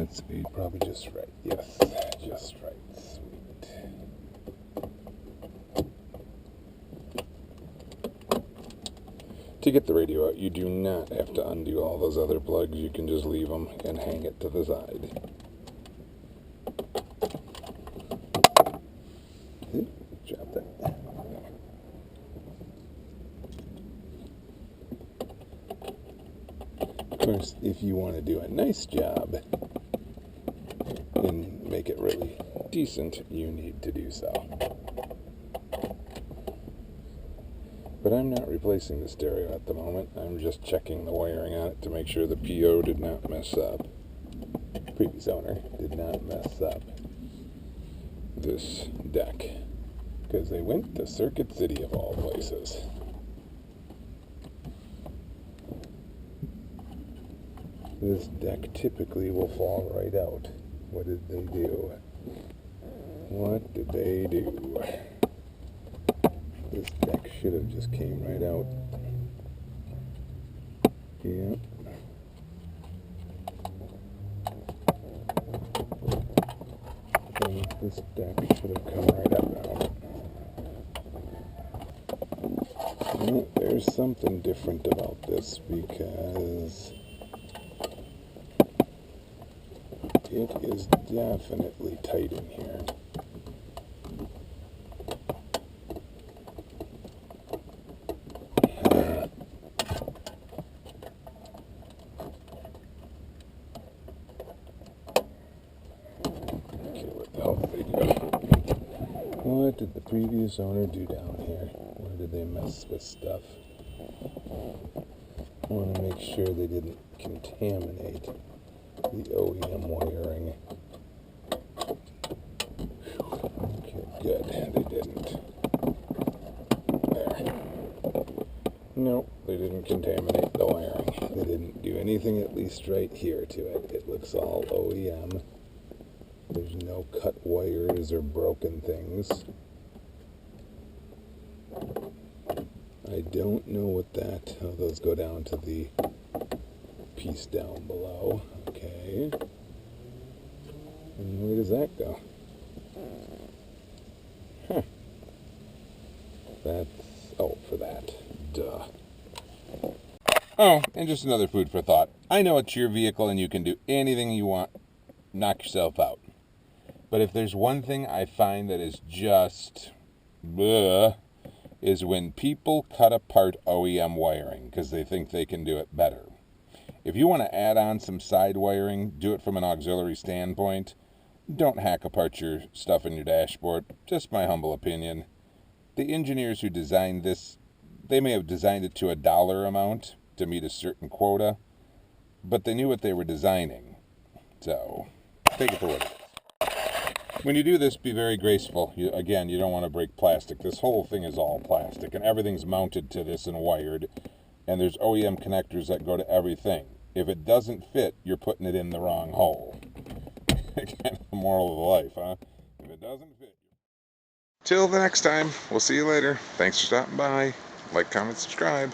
that speed, probably just right. Yes, just right. Sweet. To get the radio out, you do not have to undo all those other plugs. You can just leave them and hang it to the side. Drop that. Of course, if you want to do a nice job and make it really decent, you need to do so. But I'm not replacing the stereo at the moment. I'm just checking the wiring on it to make sure the PO did not mess up. Previous owner did not mess up this deck, because they went to Circuit City of all places. This deck typically will fall right out. What did they do? What did they do? This deck should have just came right out. Yep. And this deck should have come right up now. Well, there's something different about this because it is definitely tight in here. What did the previous owner do down here? Where did they mess with stuff? I want to make sure they didn't contaminate the OEM wiring. Okay, good. They didn't. There. Nope, they didn't contaminate the wiring. They didn't do anything, at least right here, to it. It looks all OEM. There's no cut wires or broken things. I don't know what that... Oh, those go down to the piece down below. Okay. And where does that go? Huh. That's... Oh, for that. Duh. Oh, and just another food for thought. I know it's your vehicle and you can do anything you want. Knock yourself out. But if there's one thing I find that is just... bleh, is when people cut apart OEM wiring because they think they can do it better. If you want to add on some side wiring, do it from an auxiliary standpoint. Don't hack apart your stuff in your dashboard. Just my humble opinion. The engineers who designed this, they may have designed it to a dollar amount to meet a certain quota, but they knew what they were designing. So, take it for what it is. When you do this, be very graceful. Again, you don't want to break plastic. This whole thing is all plastic, and everything's mounted to this and wired, and there's OEM connectors that go to everything. If it doesn't fit, you're putting it in the wrong hole. Again, the moral of the life, huh? If it doesn't fit... Till the next time, we'll see you later. Thanks for stopping by. Like, comment, subscribe.